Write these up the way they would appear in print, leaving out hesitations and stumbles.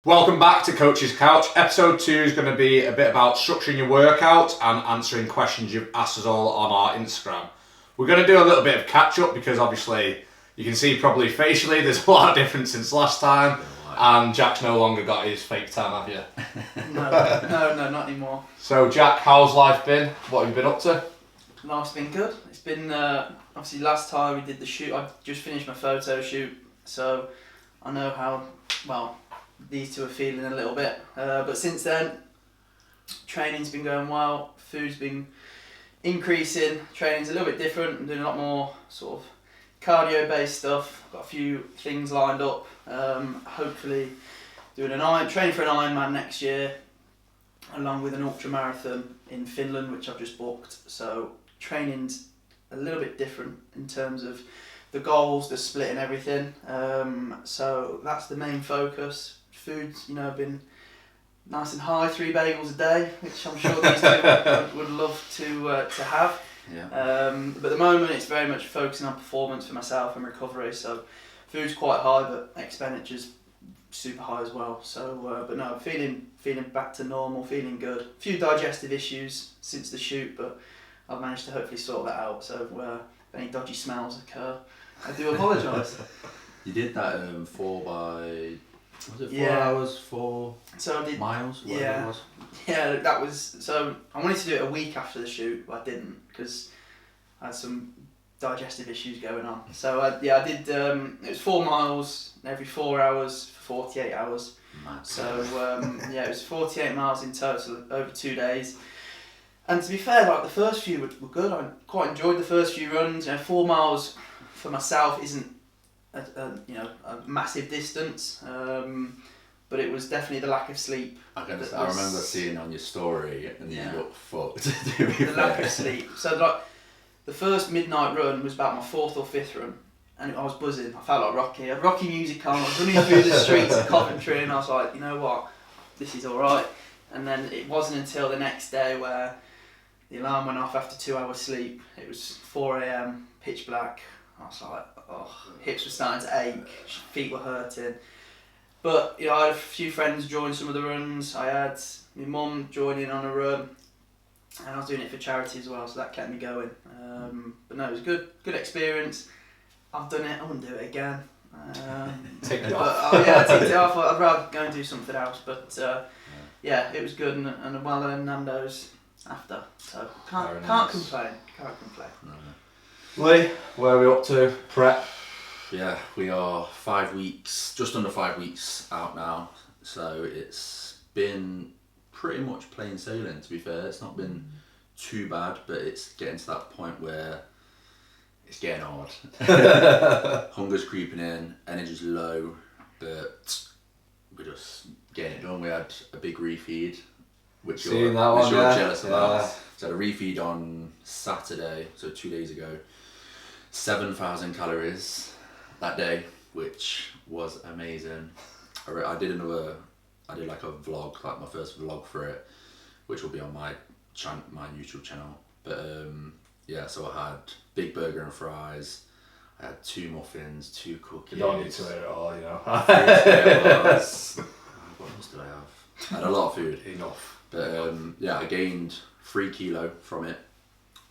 Welcome back to Coach's Couch. Episode 2 is going to be a bit about structuring your workout and answering questions you've asked us all on our Instagram. We're going to do a little bit of catch up because obviously you can see probably facially there's a lot of difference since last time, and Jack's no longer got his fake tan, have you? No, not anymore. So Jack, how's life been? What have you been up to? Life's been good. It's been, obviously last time we did the shoot, I just finished my photo shoot, so I know how, well, these two are feeling a little bit. But since then, training's been going well, food's been increasing, training's a little bit different. I'm doing a lot more sort of cardio based stuff. Got a few things lined up. Hopefully doing training for an Ironman next year, along with an ultra marathon in Finland, which I've just booked. So training's a little bit different in terms of the goals, the split and everything. So that's the main focus. Food's, been nice and high, 3 bagels a day, which I'm sure these two would love to have. Yeah. But at the moment it's very much focusing on performance for myself and recovery, so food's quite high but expenditure's super high as well. So but no, feeling back to normal, feeling good. A few digestive issues since the shoot, but I've managed to hopefully sort that out, so if any dodgy smells occur, I do apologise. You did that 4 by... Was it 4 Yeah. hours, 4 So I did, miles? Whatever yeah. it was. Yeah, that was, so I wanted to do it a week after the shoot, but I didn't because I had some digestive issues going on. So I did, it was 4 miles every 4 hours for 48 hours. Mad. So it was 48 miles in total over 2 days. And to be fair, like the first few were good. I quite enjoyed the first few runs. 4 miles for myself isn't a massive distance, but it was definitely the lack of sleep. I remember seeing on your story and Yeah. you looked fucked, to be The lack fair. of sleep. So like the first midnight run was about my 4th or 5th run, and I was buzzing. I felt like Rocky. I had Rocky music on. I was running through the streets of Coventry, and I was like, you know what, this is all right. And then it wasn't until the next day where the alarm went off after 2 hours sleep. It was 4 a.m, pitch black. I was like, hips were starting to ache, feet were hurting. But I had a few friends join some of the runs. I had my mum join in on a run, and I was doing it for charity as well, so that kept me going. But no, it was a good experience. I've done it. I wouldn't do it again. Tick it But, off. I ticked it off. I'd rather go and do something else. But it was good, and a well-earned Nando's after. So Very can't nice. complain. Can't complain. No. Lee, where are we up to? Prep? Yeah, we are 5 weeks, just under 5 weeks out now. So it's been pretty much plain sailing, to be fair. It's not been too bad, but it's getting to that point where it's getting hard. Hunger's creeping in, energy's low, but we're just getting it done. We had a big refeed, which Seen you're, that which one, you're yeah. jealous Yeah. about. So I had a refeed on Saturday, so 2 days ago. 7,000 calories that day, which was amazing. I did like a vlog, like my first vlog for it, which will be on my YouTube channel. But so I had big burger and fries. I had 2 muffins, 2 cookies. You don't need to eat it all, What else did I have? I had a lot of food. Enough. But I gained 3 kilo from it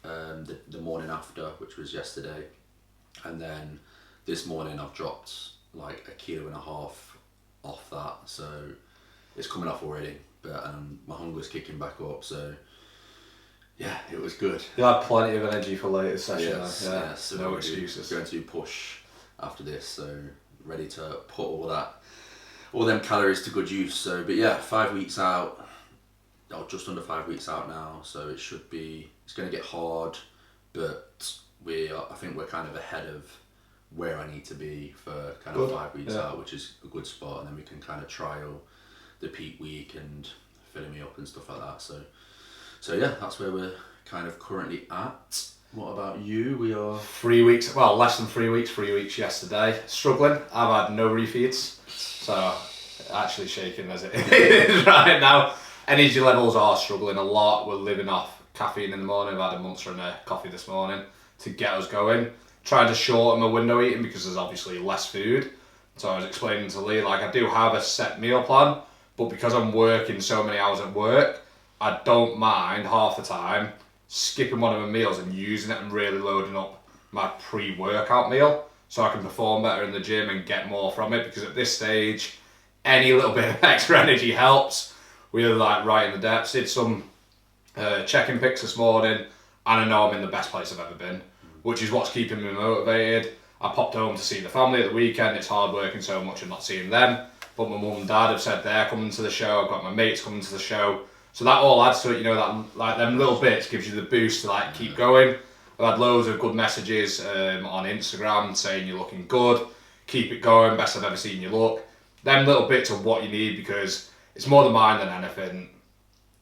the morning after, which was yesterday, and then this morning I've dropped like 1.5 kilos off that, so it's coming off already. But my hunger's kicking back up, so yeah, it was good. You'll have plenty of energy for later session. Yes, though. Yeah, yes, so no we're excuses. going to push after this, so ready to put all them calories to good use. So, but yeah, 5 weeks out. Just under 5 weeks out now, so it's going to get hard, but I think we're kind of ahead of where I need to be for kind of Good. 5 weeks Yeah. out, which is a good spot, and then we can kind of trial the peak week and filling me up and stuff like that. So yeah, that's where we're kind of currently at. What about you? We are 3 weeks, well, less than 3 weeks, 3 weeks yesterday. Struggling. I've had no refeeds, so actually shaking as it is right now. Energy levels are struggling a lot. We're living off caffeine in the morning. I've had a Monster and a coffee this morning to get us going. Trying to shorten my window eating because there's obviously less food So I was explaining to Lee, like, I do have a set meal plan, but because I'm working so many hours at work, I don't mind half the time skipping one of my meals and using it and really loading up my pre-workout meal so I can perform better in the gym and get more from it, because at this stage, any little bit of extra energy helps. We were like right in the depths. Did some check-in pics this morning, and I know I'm in the best place I've ever been, which is what's keeping me motivated. I popped home to see the family at the weekend. It's hard working so much and not seeing them, but my mum and dad have said they're coming to the show. I've got my mates coming to the show, so that all adds to it. You know, that like them little bits gives you the boost to like keep going. I've had loads of good messages on Instagram saying you're looking good, keep it going, best I've ever seen you look. Them little bits are what you need, because it's more the mind than anything.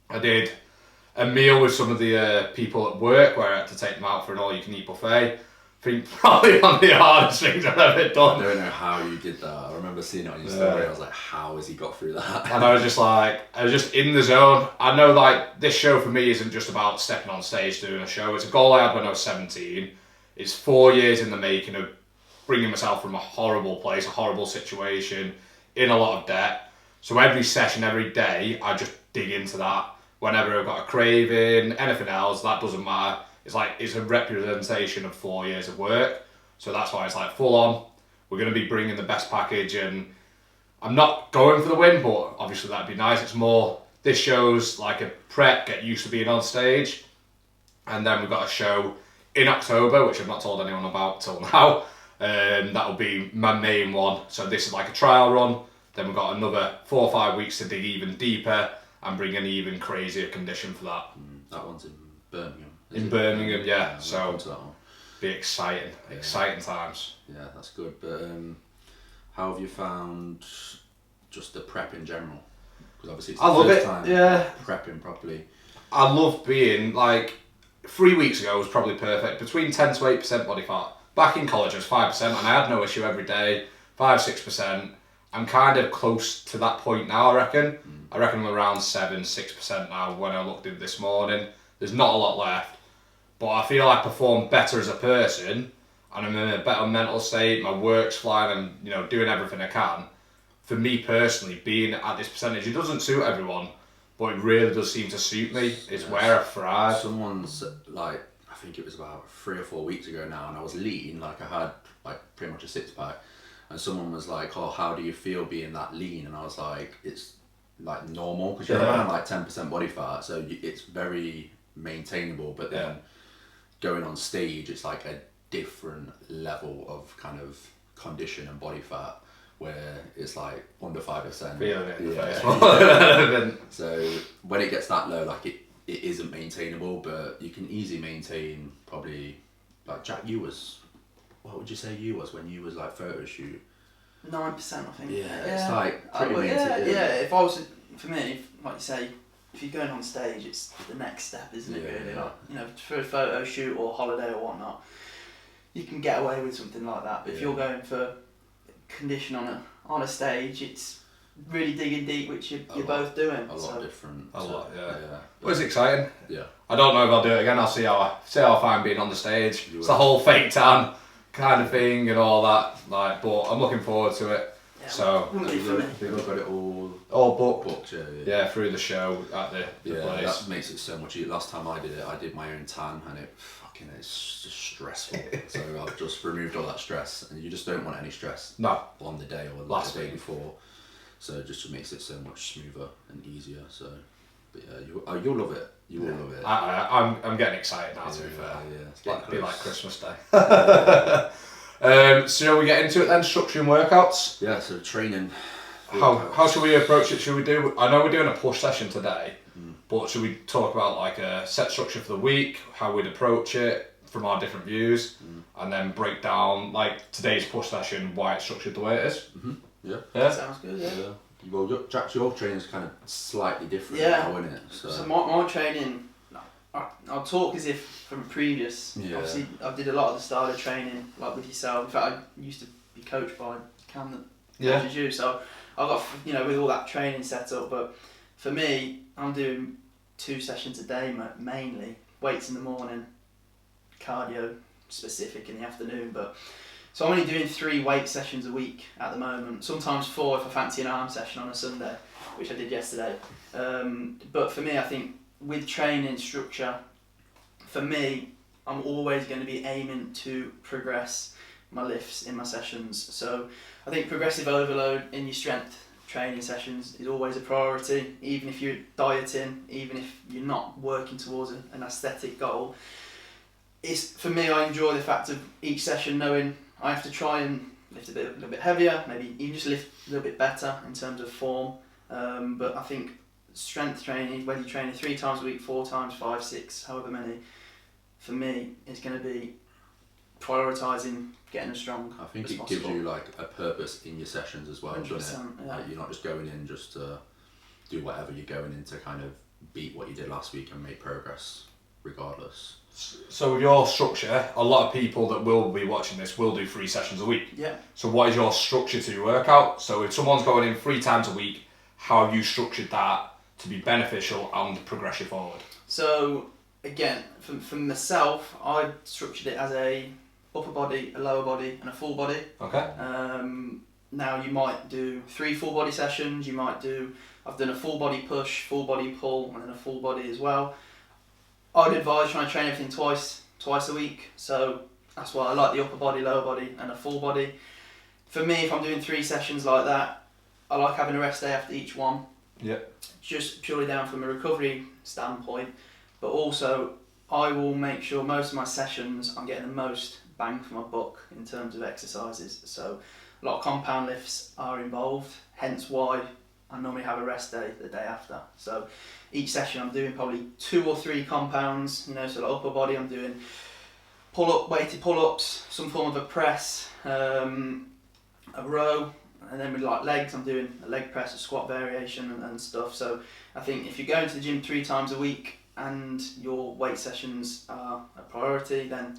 I did a meal with some of the people at work where I had to take them out for an all-you-can-eat buffet. I think probably one of the hardest things I've ever done. I don't know how you did that. I remember seeing it on your story. I was like, how has he got through that? And I was just in the zone. I know like this show for me isn't just about stepping on stage doing a show. It's a goal I had when I was 17. It's 4 years in the making of bringing myself from a horrible place, a horrible situation, in a lot of debt. So every session, every day, I just dig into that. Whenever I've got a craving, anything else, that doesn't matter. It's like, it's a representation of 4 years of work. So that's why it's like full on. We're going to be bringing the best package, and I'm not going for the win, but obviously that'd be nice. It's more, this show's like a prep, get used to being on stage. And then we've got a show in October, which I've not told anyone about till now. That'll be my main one. So this is like a trial run. Then we've got another 4 or 5 weeks to dig even deeper and bring an even crazier condition for that. That one's in Birmingham. In Birmingham, yeah. We'll So come to that one. be exciting, exciting times. Yeah, that's good. But how have you found just the prep in general? Because obviously it's the I love first it, time yeah. prepping properly. I love being like 3 weeks ago was probably perfect. Between 10 to 8% body fat. Back in college it was 5%, and I had no issue every day. 5-6%. I'm kind of close to that point now, I reckon. I reckon I'm around 7-6% now when I looked at it this morning. There's not a lot left. But I feel I perform better as a person, and I'm in a better mental state. My work's flying, I'm doing everything I can. For me personally, being at this percentage, it doesn't suit everyone, but it really does seem to suit me. It's where I thrive. Someone's like, I think it was about 3 or 4 weeks ago now, and I was lean, like I had like pretty much a 6-pack, and someone was like, oh, how do you feel being that lean? And I was like, it's like normal, because you're around like 10% body fat, so it's very maintainable, but then going on stage, it's like a different level of kind of condition and body fat, where it's like under 5%. Feeling it in the face. So when it gets that low, like it isn't maintainable, but you can easily maintain probably, like Jack, what would you say you was when you was like photo shoot? 9%, I think. It's like pretty maintainable. If I was, for me, like you say, if you're going on stage, it's the next step, isn't it? Really, like, for a photo shoot or holiday or whatnot, you can get away with something like that. But if you're going for condition on a stage, it's really digging deep, which you're both doing. A lot different. A lot, yeah. But it's exciting. Yeah. I don't know if I'll do it again. I'll see how I find being on the stage. It's the whole fake tan kind of thing and all that. Like, but I'm looking forward to it. Yeah, So They've got it all booked. Yeah, through the show at the place. That makes it so much easier. Last time I did it, I did my own tan, and it's just stressful. So I've just removed all that stress, and you just don't want any stress on the day or the day before. So it just makes it so much smoother and easier. So, but yeah, you'll love it. You will love it. I'm getting excited now. To be fair, it's getting be like Christmas Day. So we get into it then, structuring workouts. Yeah, so training. How should we approach it? Should we do? I know we're doing a push session today, but should we talk about like a set structure for the week, how we'd approach it from our different views, and then break down like today's push session, why it's structured the way it is? Yeah. Sounds good. Yeah. Well, Jack, your training's kind of slightly different now, isn't it? So my training, I'll talk as if from previous. Obviously, I did a lot of the starter training, like with yourself. In fact, I used to be coached by Cam that coaches you. So I got, with all that training set up. But for me, I'm doing 2 sessions a day mainly. Weights in the morning, cardio specific in the afternoon. But So I'm only doing 3 weight sessions a week at the moment. Sometimes 4 if I fancy an arm session on a Sunday, which I did yesterday. But for me, I think with training structure, for me, I'm always going to be aiming to progress my lifts in my sessions. So I think progressive overload in your strength training sessions is always a priority, even if you're dieting, even if you're not working towards an aesthetic goal. For me, I enjoy the fact of each session knowing I have to try and lift a little bit heavier, maybe even just lift a little bit better in terms of form. But I think strength training, whether you're training 3 times a week, 4 times, 5, 6, however many, for me, is going to be prioritising getting as strong I think as it possible. gives you like a purpose in your sessions as well, doesn't it? 100%, yeah. Like, you're not just going in just to do whatever, you're going in to kind of beat what you did last week and make progress regardless. So with your structure, a lot of people that will be watching this will do 3 sessions a week. Yeah. So what is your structure to your workout? So if someone's going in 3 times a week, how have you structured that to be beneficial and progress you forward? So again, for myself, I structured it as a upper body, a lower body, and a full body. Okay. Now you might do 3 full body sessions. I've done a full body push, full body pull, and then a full body as well. I'd advise trying to train everything twice a week. So that's why I like the upper body, lower body, and a full body. For me, if I'm doing 3 sessions like that, I like having a rest day after each one. Yeah. Just purely down from a recovery standpoint, but also I will make sure most of my sessions I'm getting the most bang for my buck in terms of exercises. So a lot of compound lifts are involved, hence why I normally have a rest day the day after. So each session I'm doing probably 2 or 3 compounds, so like upper body I'm doing weighted pull-ups, some form of a press, a row, and then with like legs I'm doing a leg press, a squat variation and stuff. So I think if you're going to the gym 3 times a week and your weight sessions are a priority, then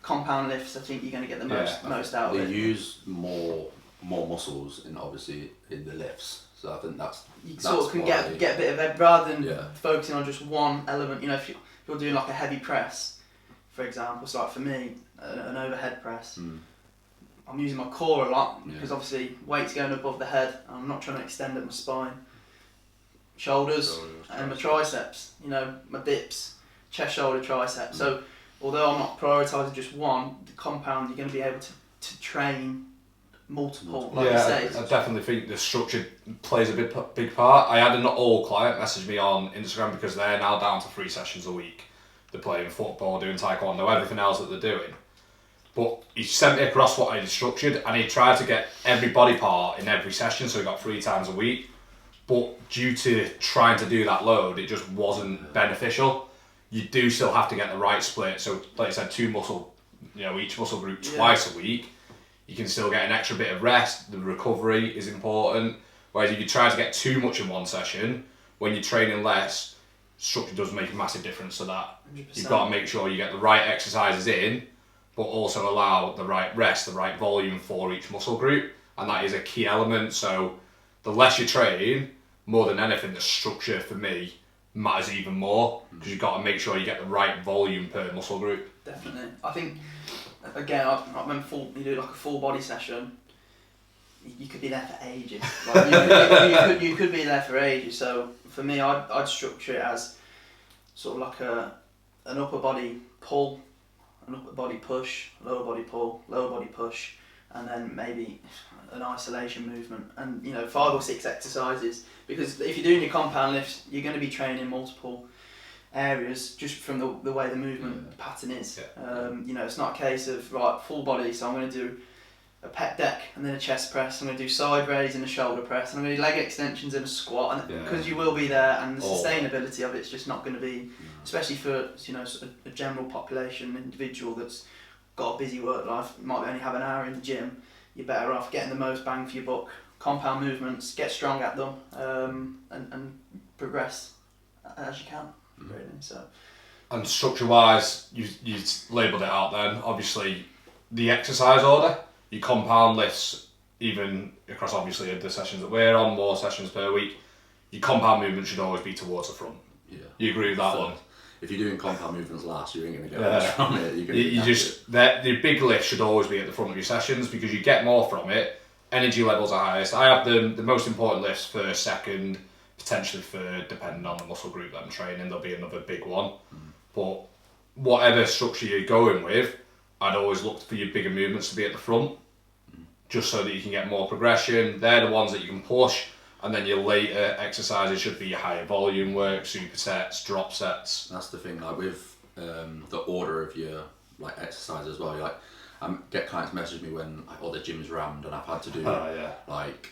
compound lifts, I think you're going to get the most out of it. They use more muscles obviously in the lifts, so I think that's sort of can get a bit of rather than Yeah. focusing on just one element. If you're doing like a heavy press, for example, so like for me, an overhead press, I'm using my core a lot because obviously weight's going above the head. I'm not trying to extend at my spine, shoulders, and my triceps. My dips, chest, shoulder, tricep. So although I'm not prioritising just one, the compound you're going to be able to train multiple. Like you say. I definitely think the structure plays a big part. I had an old client message me on Instagram because they're now down to 3 sessions a week. They're playing football, doing taekwondo, everything else that they're doing. But he sent me across what I had structured, and he tried to get every body part in every session, so he got 3 times a week. But due to trying to do that load, it just wasn't beneficial. You do still have to get the right split. So, like I said, each muscle group twice a week. You can still get an extra bit of rest. The recovery is important. Whereas if you try to get too much in one session, when you're training less, structure does make a massive difference to that. 100%. You've got to make sure you get the right exercises in, but also allow the right rest, the right volume for each muscle group. And that is a key element. So the less you train, more than anything, the structure for me matters even more because you've got to make sure you get the right volume per muscle group. Definitely. I think, again, I remember you do like a full body session, you could be there for ages. Like you could be there for ages. So for me, I'd structure it as sort of like an upper body pull, an upper body push, lower body pull, lower body push, and then maybe an isolation movement, and 5 or 6 exercises. Because if you're doing your compound lifts, you're going to be training multiple areas just from the way the movement pattern is. It's not a case of full body, so I'm going to do a pec deck and then a chest press. I'm going to do side raise and a shoulder press, and I'm going to do leg extensions and a squat. And because you will be there, and the sustainability of it's just not going to be, especially for a general population individual that's got a busy work life, might only have an hour in the gym. You're better off getting the most bang for your buck. Compound movements, get strong at them, and progress as you can. Really. So. And structure-wise, you labelled it out then. Obviously, the exercise order, your compound lifts, even across obviously the sessions that we're on, more sessions per week, your compound movement should always be towards the front. Yeah. You agree with that one? if you're doing compound movements last, you ain't going to get Yeah. much from it. You're gonna You be just the big lift should always be at the front of your sessions because you get more from it. Energy levels are highest. I have the most important lifts first, second, potentially third, depending on the muscle group that I'm training. There'll be another big one. But whatever structure you're going with, I'd always look for your bigger movements to be at the front, just so that you can get more progression. They're the ones that you can push, and then your later exercises should be your higher volume work, supersets, drop sets. That's the thing, like with the order of your like exercise as well. Like, I get clients message me when like, the gym's rammed and I've had to do like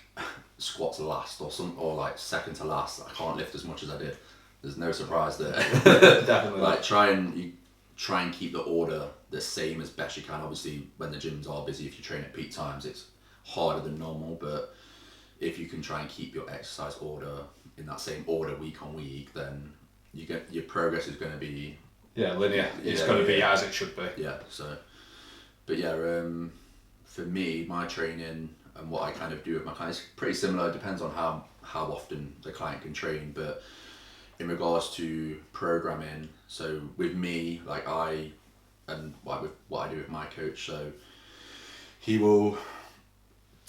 squats last or like second to last. I can't lift as much as I did. There's no surprise there. Definitely. Like try and keep the order the same as best you can. Obviously, when the gyms are busy, if you train at peak times, it's harder than normal. But if you can try and keep your exercise order in that same order week on week, then your progress is going to be linear. It's going to be as it should be. Yeah. So, but yeah, for me, my training and what I kind of do with my clients is pretty similar. It depends on how often the client can train, but in regards to programming, so with me, like what I do with my coach, so he will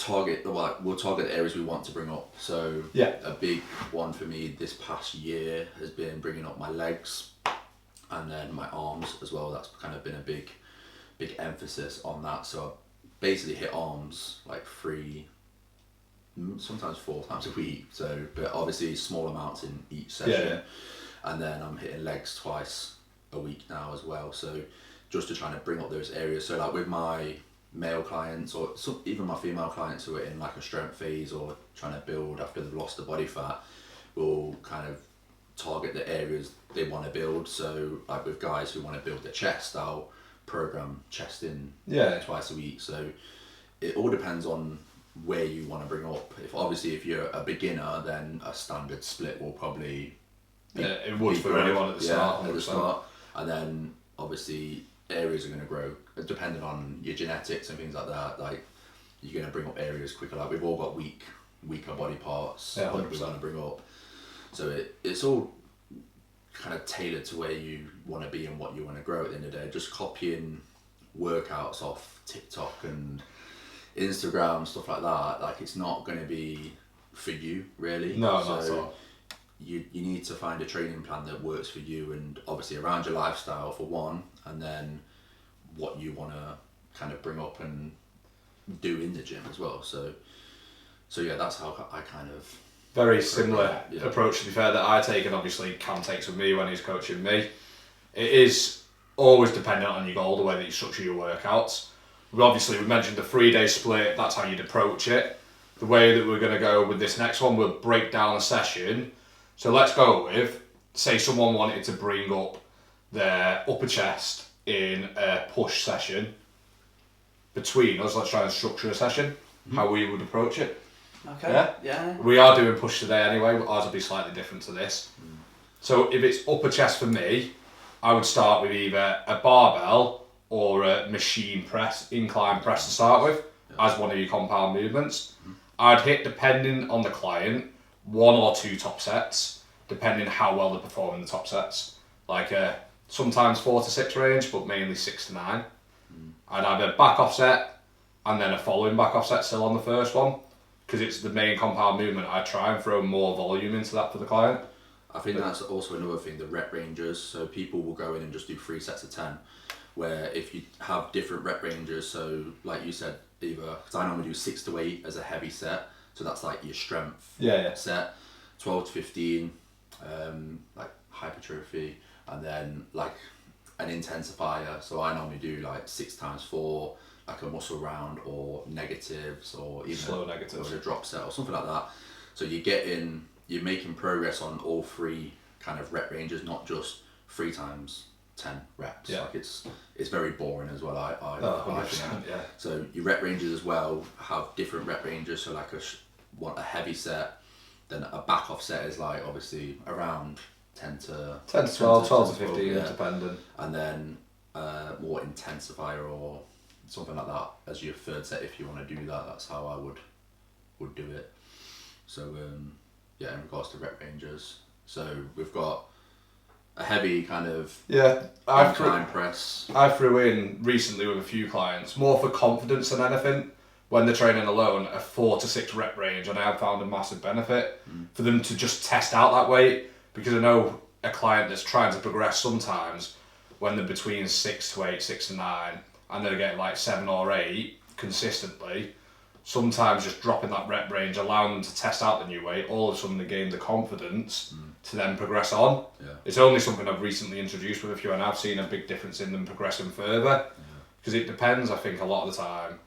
we'll target the areas we want to bring up. So a big one for me this past year has been bringing up my legs and then my arms as well. That's kind of been a big emphasis on that. So I basically hit arms like 3, sometimes 4 times a week. So, but obviously small amounts in each session. And then I'm hitting legs twice a week now as well. So just to try to bring up those areas. So like with my male clients or even my female clients who are in like a strength phase or trying to build after they've lost the body fat, will kind of target the areas they want to build. So like with guys who want to build their chest, I'll program chest in twice a week. So it all depends on where you want to bring up. If you're a beginner, then a standard split will probably it would for anyone at the start. At the start, and then obviously areas are going to grow depending on your genetics and things like that. Like you're going to bring up areas quicker. Like we've all got weaker body parts that we want to bring up. So it's all kind of tailored to where you want to be and what you want to grow at the end of the day. Just copying workouts off TikTok and Instagram, stuff like that, like it's not going to be for you really. No, not at all. You need to find a training plan that works for you, and obviously around your lifestyle for one, and then what you want to kind of bring up and do in the gym as well. So yeah, that's how I kind of very similar approach, to be fair, that I take, and obviously Cam takes with me when he's coaching me. It is always dependent on your goal, the way that you structure your workouts. We mentioned the 3-day split, that's how you'd approach it. The way that we're going to go with this next one, we'll break down a session. So let's go with, say someone wanted to bring up their upper chest in a push session. Between us, let's try and structure a session, how we would approach it. Okay. Yeah. We are doing push today anyway, but ours will be slightly different to this. So if it's upper chest for me, I would start with either a barbell or a machine press, incline press to start with, as one of your compound movements. I'd hit, depending on the client, 1 or 2 top sets, depending how well they perform in the top sets. Like sometimes 4 to 6 range, but mainly 6 to 9. I'd have a back offset and then a following back offset still on the first one, because it's the main compound movement. I try and throw more volume into that for the client. I think that's also another thing, the rep ranges. So people will go in and just do 3 sets of 10, where if you have different rep ranges, so like you said, either, because I normally do 6 to 8 as a heavy set, so that's like your strength set, 12 to 15, like hypertrophy, and then like an intensifier. So I normally do like 6 times 4, like a muscle round or negatives, or even slow negatives, or a drop set or something like that. So you're making progress on all 3 kind of rep ranges, not just 3 times 10 reps. Like it's very boring as well. I think. So your rep ranges as well have different rep ranges. So like want a heavy set, then a back off set is like obviously around 10 to 12 to 15, depending. And then more intensifier or something like that as your third set if you want to do that. That's how I would do it. So in regards to rep ranges, so we've got a heavy kind of Yeah, incline press. I threw in recently with a few clients, more for confidence than anything, when they're training alone, a 4 to 6 rep range, and I have found a massive benefit for them to just test out that weight, because I know a client that's trying to progress sometimes when they're between 6 to 8, 6 to 9, and they're getting like 7 or 8 consistently, sometimes just dropping that rep range, allowing them to test out the new weight, all of a sudden they gain the confidence to then progress on. Yeah. It's only something I've recently introduced with a few, and I've seen a big difference in them progressing further. Because it depends, I think, a lot of the time,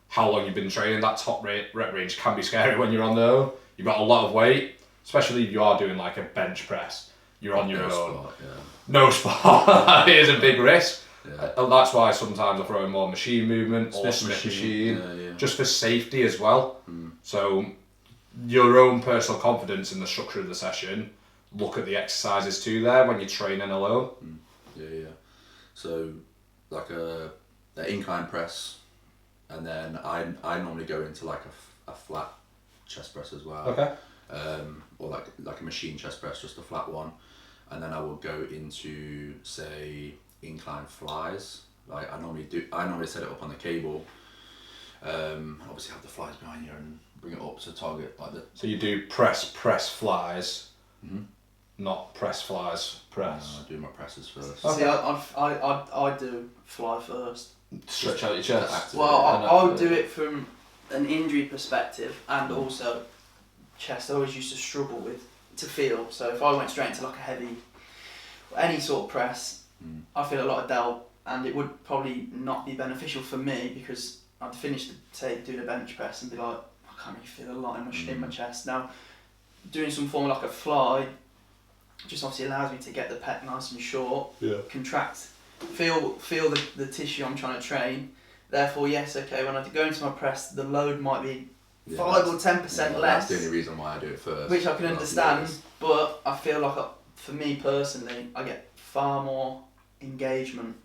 how long you've been training. That top rep range can be scary when you're on their own. You've got a lot of weight, especially if you are doing like a bench press. You're on your own. Spot, yeah. No spot. It is a big risk. Yeah. And that's why sometimes I throw in more machine movement or Smith machine, just for safety as well. So your own personal confidence in the structure of the session, look at the exercises too there when you're training alone. Yeah. So like a incline press, and then I normally go into like a flat chest press as well. Okay. Or like a machine chest press, just a flat one, and then I will go into, say, incline flies. Like I normally set it up on the cable. Obviously have the flies behind you and bring it up to target like the. So you do press flies, not press flies press. I do my presses first. See, I do fly first. Stretch out your chest. Well, I would do it from an injury perspective, and also chest. I always used to struggle to feel. So if I went straight into like a heavy, any sort of press, I feel a lot of doubt, and it would probably not be beneficial for me, because I'd finish doing a bench press and be like, I can't really feel a lot in my chest. Now, doing some form of like a fly just obviously allows me to get the pec nice and short, contract, feel the tissue I'm trying to train. Therefore, yes, okay, when I go into my press, the load might be 5 or 10% less. That's the only reason why I do it first. Which I can understand, but I feel like, for me personally, I get far more engagement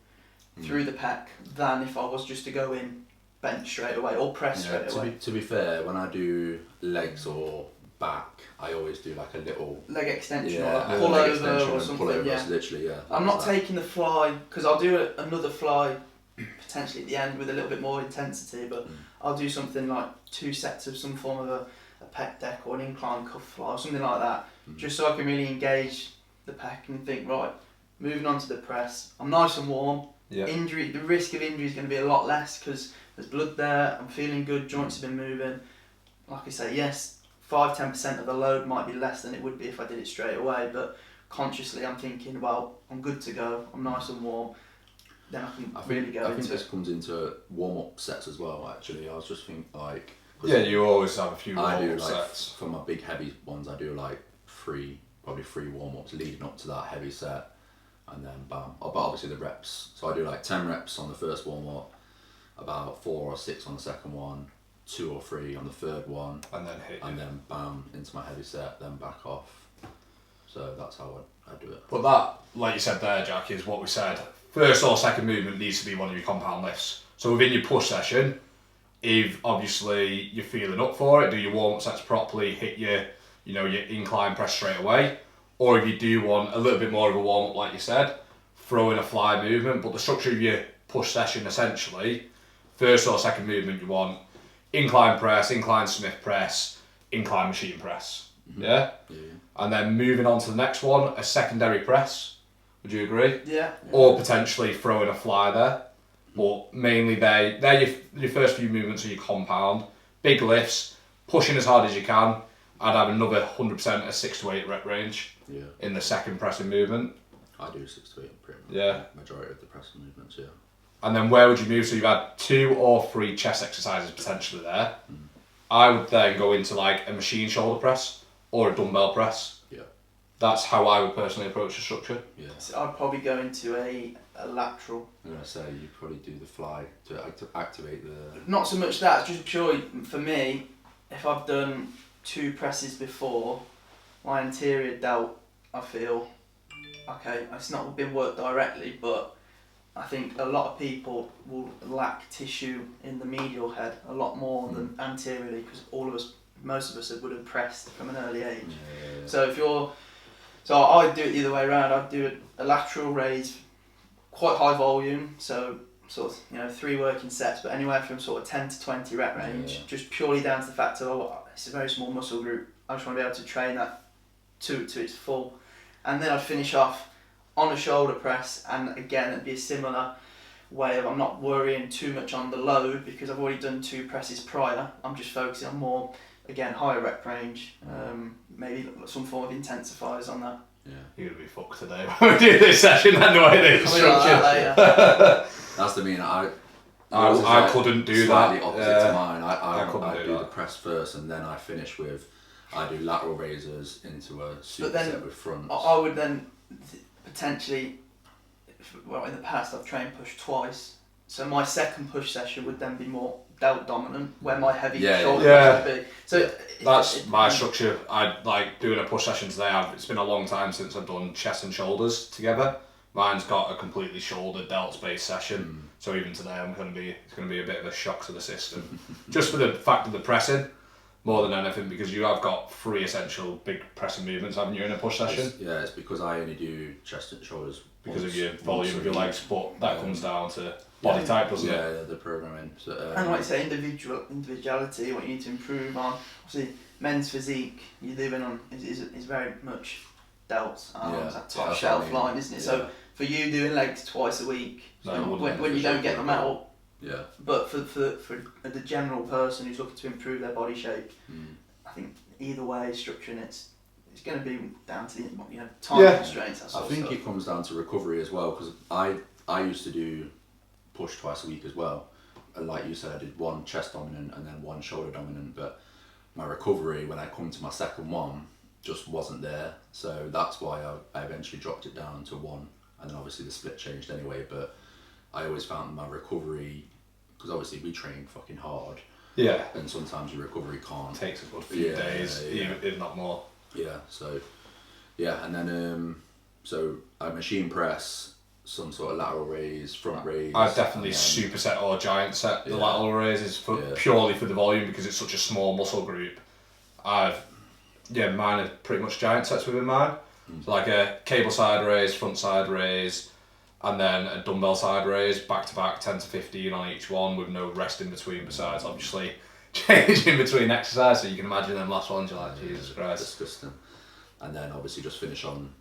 through the pec than if I was just to go in bench straight away or press straight away. To be fair, when I do legs or back, I always do like a little leg extension or like pull over or something. Literally, I'm not taking the fly, because I'll do another fly potentially at the end with a little bit more intensity, but I'll do something like 2 sets of some form of a pec deck or an incline cuff fly or something like that, just so I can really engage the pec and think, right, moving on to the press, I'm nice and warm. The risk of injury is going to be a lot less because there's blood there, I'm feeling good, joints have been moving. Like I say, yes, 5-10% of the load might be less than it would be if I did it straight away, but consciously I'm thinking, well, I'm good to go, I'm nice and warm, then I think this comes into warm-up sets as well, actually. I was just thinking, like... Yeah, you always have a few warm-up like, sets. For my big heavy ones, I do like probably 3 warm-ups leading up to that heavy set, and then bam. But obviously the reps, so I do like 10 reps on the first warm-up, about 4 or 6 on the second one, 2 or 3 on the third one, and then bam, into my heavy set, then back off. So that's how I do it. But that, like you said there, Jack, is what we said. First or second movement needs to be one of your compound lifts. So within your push session, if obviously you're feeling up for it, do your warm-up sets properly, hit your incline press straight away. Or if you do want a little bit more of a warm-up, like you said, throw in a fly movement. But the structure of your push session, essentially, first or second movement, you want incline press, incline Smith press, incline machine press. Yeah? And then moving on to the next one, a secondary press. Would you agree? Yeah. Or potentially throw in a fly there. But mainly they're your first few movements of your compound. Big lifts, pushing as hard as you can. I'd have another 100% a 6 to 8 rep range in the second pressing movement. I do 6 to 8 pretty much. Yeah. Majority of the pressing movements, yeah. And then where would you move? So you've had 2 or 3 chest exercises potentially there. I would then go into like a machine shoulder press or a dumbbell press. Yeah. That's how I would personally approach the structure. Yeah. So I'd probably go into a lateral. I'm going to say you probably do the fly to activate the... Not so much that, just purely for me, if I've done 2 presses before, my anterior delt, I feel, okay, it's not been worked directly, but I think a lot of people will lack tissue in the medial head a lot more than anteriorly, because most of us would have pressed from an early age. Yeah. So if you're So I do it the other way around. I do a lateral raise, quite high volume, so sort of 3 working sets, but anywhere from sort of 10 to 20 rep range, just purely down to the fact of it's a very small muscle group. I just want to be able to train that to its full, and then I'd finish off on a shoulder press, and again it'd be a similar way of I'm not worrying too much on the load because I've already done 2 presses prior. I'm just focusing on more, again, higher rep range, maybe some form of intensifiers on that. Yeah. You're going to be fucked today when we do this session and the way that it's structured. That's the mean. I couldn't do slightly that. opposite to mine. I couldn't do the press first and then I finish with, I do lateral raises into a superset with fronts. I would then potentially, well, in the past I've trained push twice, so my second push session would then be more delt dominant, where my heavy shoulder press would be. So that's my structure. I like doing a push session today. It's been a long time since I've done chest and shoulders together. Mine's got a completely shoulder delts based session. So even today it's going to be a bit of a shock to the system, just for the fact of the pressing. More than anything, because you have got 3 essential big pressing movements, haven't you, in a push session? It's because I only do chest and shoulders because of your volume of your legs, but that comes down to body type, doesn't it? Yeah, the programming. So, and like you say, individuality, what you need to improve on. Obviously, men's physique you're living on is very much delts, arms, that top shelf line, isn't it? So for you doing legs twice a week, when you don't get them out. Yeah. But for the general person who's looking to improve their body shape, I think either way, structuring it's going to be down to time constraints. I think it comes down to recovery as well, because I used to do push twice a week as well, and like you said, I did 1 chest dominant and then 1 shoulder dominant. But my recovery when I come to my second one just wasn't there, so that's why I eventually dropped it down to 1, and then obviously the split changed anyway. But I always found my recovery, because obviously we train fucking hard. Yeah. And sometimes your recovery can't. It takes a good few days, if not more. Yeah. So, and then so I machine press, some sort of lateral raise, front raise. I definitely superset or giant set the lateral raises purely for the volume, because it's such a small muscle group. Mine are pretty much giant sets within mine. So like a cable side raise, front side raise, and then a dumbbell side raise, back to back, 10 to 15 on each one, with no rest in between, besides obviously changing between exercise. So you can imagine them last ones, you're like, Jesus Christ. Disgusting. And then obviously just finish on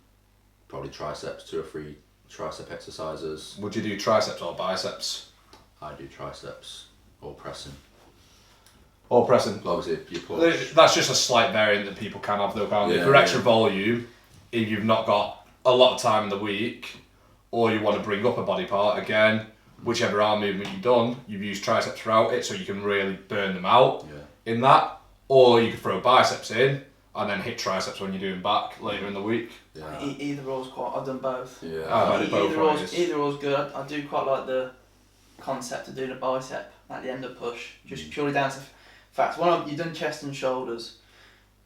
probably triceps, 2 or 3 tricep exercises. Would you do triceps or biceps? I do triceps or pressing. Or pressing. Obviously, you push. That's just a slight variant that people can have though, can't they? For extra volume, if you've not got a lot of time in the week, or you want to bring up a body part, again, whichever arm movement you've done, you've used triceps throughout it, so you can really burn them out in that. Or you could throw biceps in and then hit triceps when you're doing back later in the week. Yeah. Either or's I've done both. Yeah, I've had both. Either or's good. I do quite like the concept of doing a bicep at the end of push, just purely down to fact. When you've done chest and shoulders,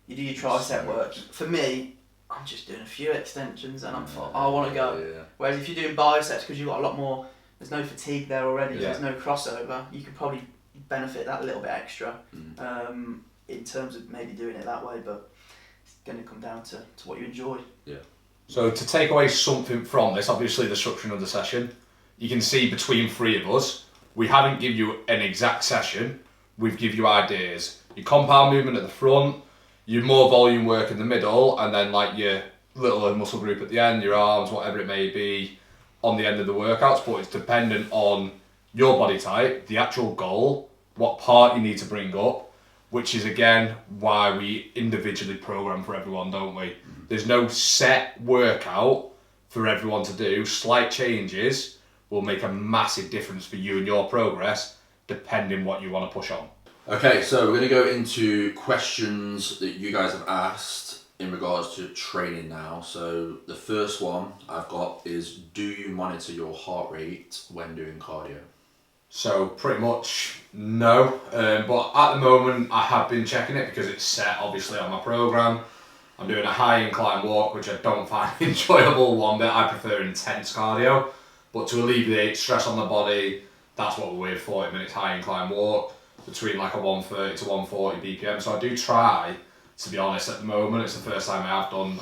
you do your tricep work. For me, I'm just doing a few extensions and I want to go. Whereas if you're doing biceps, because you've got a lot more, there's no fatigue there already, there's no crossover, you could probably benefit that a little bit extra in terms of maybe doing it that way, but it's going to come down to what you enjoy. Yeah. So to take away something from this, obviously the structuring of the session, you can see between 3 of us, we haven't give you an exact session, we've give you ideas. Your compound movement at the front, your more volume work in the middle, and then like your little muscle group at the end, your arms, whatever it may be, on the end of the workouts. But it's dependent on your body type, the actual goal, what part you need to bring up, which is again why we individually program for everyone, don't we? There's no set workout for everyone to do. Slight changes will make a massive difference for you and your progress, depending what you want to push on. Okay, so we're going to go into questions that you guys have asked in regards to training now. So the first one I've got is, do you monitor your heart rate when doing cardio? So pretty much no, but at the moment I have been checking it because it's set obviously on my program. I'm doing a high incline walk, which I don't find enjoyable one bit. I prefer intense cardio, but to alleviate stress on the body, that's what we're with, 40 minutes high incline walk between like a 130 to 140 BPM. So I do try, to be honest, at the moment. It's the first time I have done.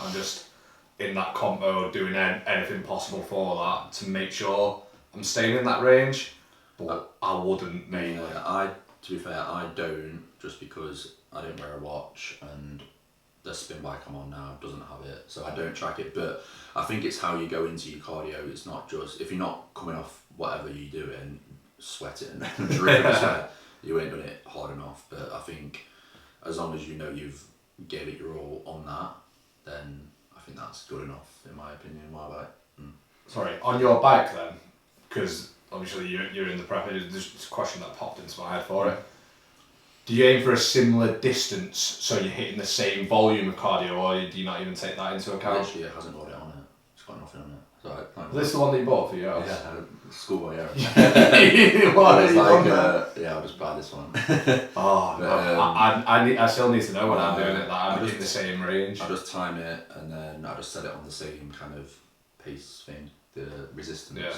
in that comp mode, doing anything possible for that to make sure I'm staying in that range. But I wouldn't mainly. To be fair, I don't, just because I don't wear a watch and the spin bike I'm on now doesn't have it, so I don't track it. But I think it's how you go into your cardio. It's not just, if you're not coming off whatever you're doing, sweating and dripping sweat, you ain't done it hard enough. But I think as long as you know you've gave it your all on that, then I think that's good enough, in my opinion. My bike. Sorry, on your bike then, because obviously you're in the prep. There's a question that popped into my head for it. Do you aim for a similar distance so you're hitting the same volume of cardio, or do you not even take that into account? Literally, it hasn't got it on it. It's got nothing on it. So Is this the one that you bought for yours? Yeah, schoolboy era. I'll just buy this one. Oh, But, I still need to know when I'm doing it that I'm I in the same range. I just time it and then I just set it on the same kind of pace thing, the resistance. Yeah.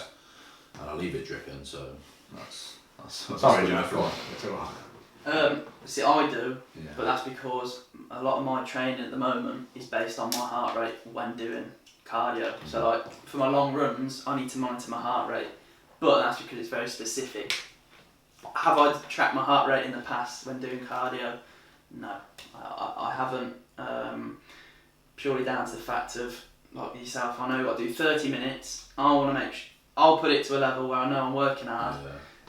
And I leave it dripping, so that's Sorry, good Jeff. enough. Go on. See, I do, Yeah. but that's because a lot of my training at the moment is based on my heart rate when doing cardio. So like for my long runs, I need to monitor my heart rate, but that's because it's very specific. Have I tracked my heart rate in the past when doing cardio? No, I haven't. Purely down to the fact of, like yourself, I know I do 30 minutes. I want to I'll put it to a level where I know I'm working hard,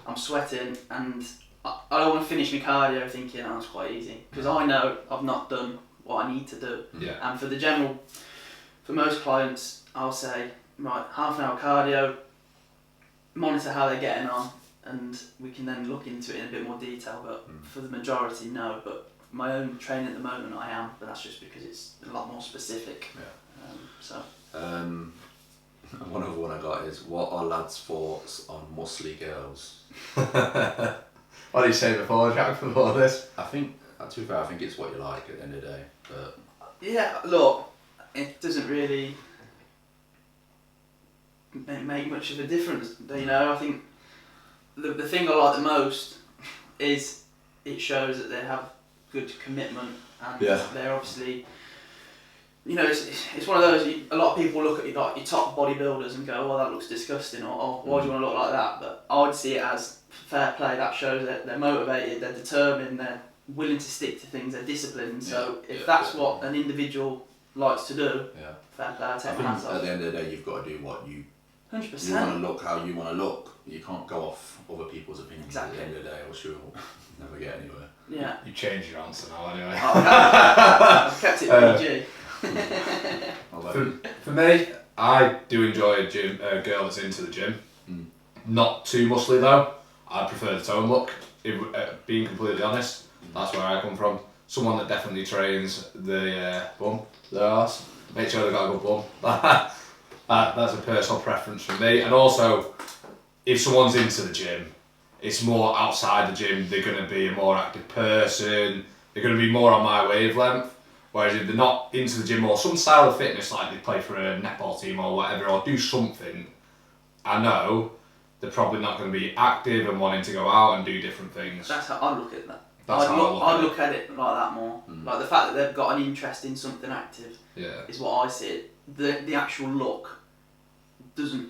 I'm sweating, and I don't want to finish my cardio thinking, oh, it's quite easy, because I know I've not done what I need to do. Yeah. And for most clients, I'll say, right, half an hour cardio, monitor how they're getting on, and we can then look into it in a bit more detail. But for the majority, no. But my own training at the moment, I am, but that's just because it's a lot more specific. One other one I got is, what are lads' thoughts on muscly girls? What did you say before, Jack, before this? I think, to be fair, I think it's what you like at the end of the day. But Yeah, look, it doesn't really make much of a difference. You know, I think the thing I like the most is it shows that they have good commitment, and they're obviously, you know, it's one of those, a lot of people look at your top bodybuilders and go, well, that looks disgusting, or why do you want to look like that? But I would see it as fair play. That shows that they're motivated, they're determined, they're willing to stick to things, they're disciplined. So if that's what an individual likes to do, fair play, I take my hands off. At the end of the day, you've got to do what you 100%. You want to look how you want to look. You can't go off other people's opinions Exactly. at the end of the day, or you'll never get anywhere. Yeah. You changed your answer now, anyway. I've kept it PG. For me, I do enjoy a girl that's into the gym. Not too muscly though. I prefer the tone look. Being completely honest, that's where I come from. Someone that definitely trains the bum, the arse. Make sure they've got a good bum. That's a personal preference for me. And also, if someone's into the gym, it's more outside the gym. They're going to be a more active person. They're going to be more on my wavelength. Whereas if they're not into the gym or some style of fitness, like they play for a netball team or whatever, or do something, I know they're probably not going to be active and wanting to go out and do different things. That's how I look at that. I look at it like that more. Like the fact that they've got an interest in something active is what I see it. The actual look doesn't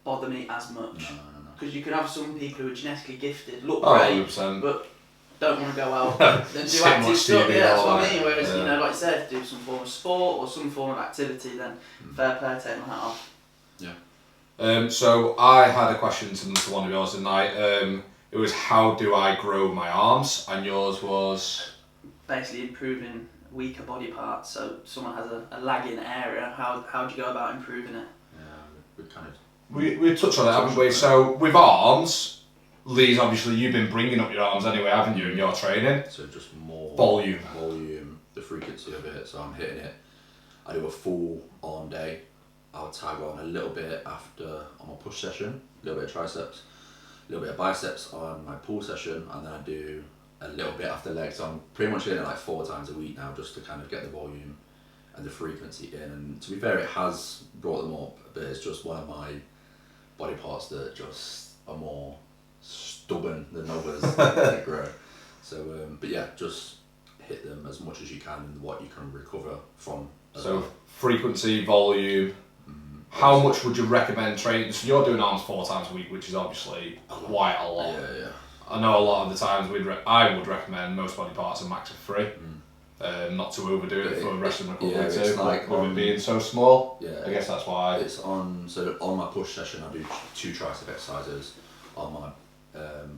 bother me as much. Because you can have some people who are genetically gifted, look great, 100%. but don't want to go out and do active stuff. Yeah, that's what I mean. Whereas, you know, like you said, do some form of sport or some form of activity, then fair play, take my hat off. So I had a question similar to one of yours tonight. It was, how do I grow my arms? And yours was? Basically improving weaker body parts. So if someone has a lagging area, how do you go about improving it? We touched on it, haven't we? So with arms, Lee's obviously, you've been bringing up your arms anyway, haven't you, in your training? So just more volume, the frequency of it. So I'm hitting it. I do a full arm day. I'll tag on a little bit after on my push session, a little bit of triceps, a little bit of biceps on my pull session, and then I do a little bit after legs. So I'm pretty much hitting it like 4 times a week now, just to kind of get the volume and the frequency in. And to be fair, it has brought them up, but it's just one of my body parts that just are more stubborn than others that grow. So, but yeah, just hit them as much as you can and what you can recover from. So frequency, volume. How much would you recommend training? So you're doing arms 4 times a week, which is obviously quite a lot. Yeah. I know a lot of the times I would recommend most body parts a max of 3. Not to overdo it for rest and recovery too. It's like with it being so small. Yeah. I guess that's why. It's on my push session I do 2 tricep exercises. On my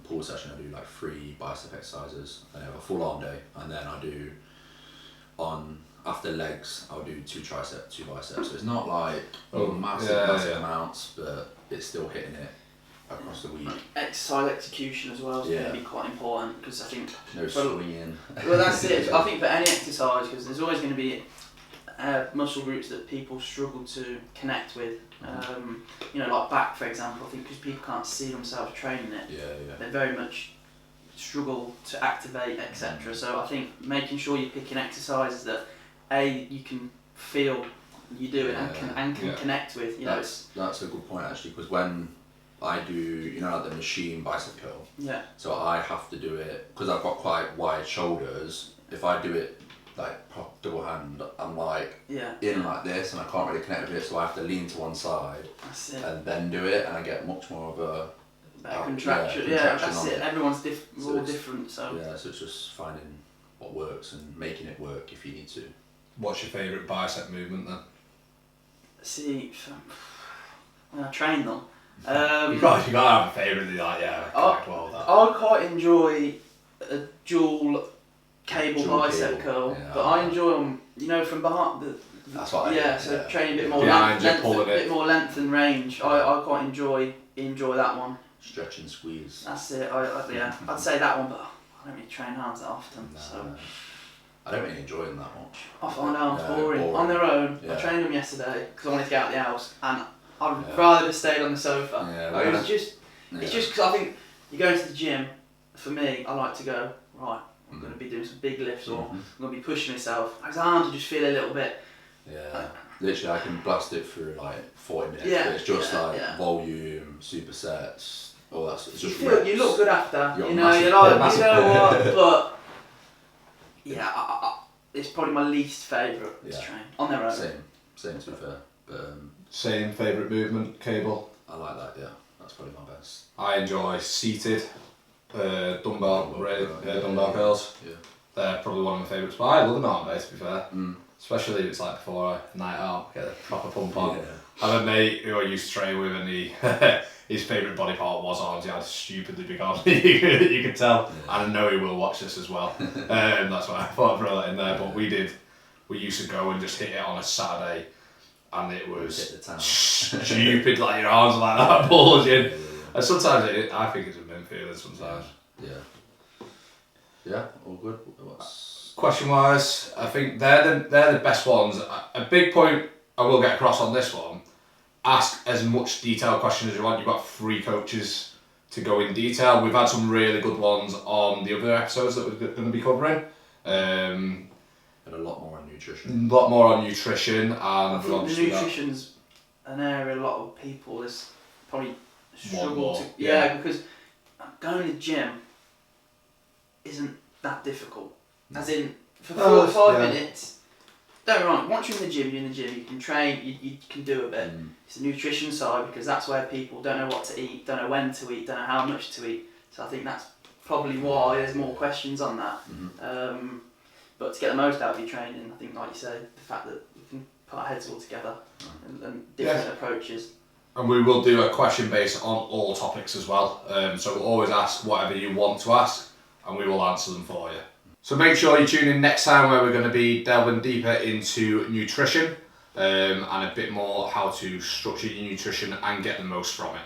pull session I do like 3 bicep exercises. I have a full arm day, and then I do after legs I'll do 2 tricep, 2 biceps. So it's not like massive amounts, but it's still hitting it across the week. Exercise execution as well is going to be quite important, because I think no swinging. Well, that's it. I think for any exercise, because there's always going to be muscle groups that people struggle to connect with. You know, like back, for example. I think because people can't see themselves training it, they very much struggle to activate, etc. So I think making sure you're picking exercises that you can feel you do it and can connect with. You know, that's a good point actually, because when I do, like the machine bicep curl. Yeah. So I have to do it because I've got quite wide shoulders. If I do it like double hand, I'm like in like this, and I can't really connect with it. So I have to lean to one side and then do it, and I get much more of a contraction. Yeah, that's it. Everyone's all different. So so it's just finding what works and making it work if you need to. What's your favourite bicep movement then? See, when I train them. You gotta have a favourite. I quite enjoy a dual cable bicep curl, but I enjoy them, from behind. That's what I so training a bit more length and range. I quite enjoy that one. Stretch and squeeze. That's it. I'd say that one, but I don't really train arms that often. So. I don't really enjoy them that much. I find arms boring. On their own. I trained them yesterday because I wanted to get out of the house, and I'd rather have stayed on the sofa. It's just because I think you go into the gym. For me, I like to go right. I'm going to be doing some big lifts, or I'm going to be pushing myself. Those arms, just feel a little bit. Yeah, literally, I can blast it through like 40 minutes. But it's just volume, supersets, all that. It's just you look good after. You're like, you know what, but. Yeah, it's probably my least favourite to train on their own. Same to be fair. But, same favourite movement, cable. I like that. Yeah, that's probably my best. I enjoy seated dumbbell curls. Yeah. They're probably one of my favourites. But I love an arm day, to be fair. Especially if it's like before a night out, get a proper pump on. Yeah. I have a mate who I used to train with, and his favourite body part was arms. He had stupidly big arms. You could tell. Yeah. And I know he will watch this as well. That's why I thought I'd throw that in there. But we used to go and just hit it on a Saturday, and it was stupid. Like your arms are like that bulging. And sometimes I think it's a min feeling. Sometimes. Yeah. All good. Question wise, I think they're the best ones. A big point I will get across on this one: ask as much detailed questions as you want. You've got 3 coaches to go in detail. We've had some really good ones on the other episodes that we're going to be covering. And a lot more on nutrition. And I think the nutrition's an area a lot of people is probably struggle to. Because going to the gym isn't that difficult. As in, for 4 or 5 minutes, don't get me wrong, once you're in the gym, you can train, you can do a bit. It's the nutrition side, because that's where people don't know what to eat, don't know when to eat, don't know how much to eat. So I think that's probably why there's more questions on that. But to get the most out of your training, I think, like you say, the fact that we can put our heads all together and different approaches. And we will do a question based on all topics as well. So we'll always ask whatever you want to ask, and we will answer them for you. So make sure you tune in next time, where we're going to be delving deeper into nutrition and a bit more how to structure your nutrition and get the most from it.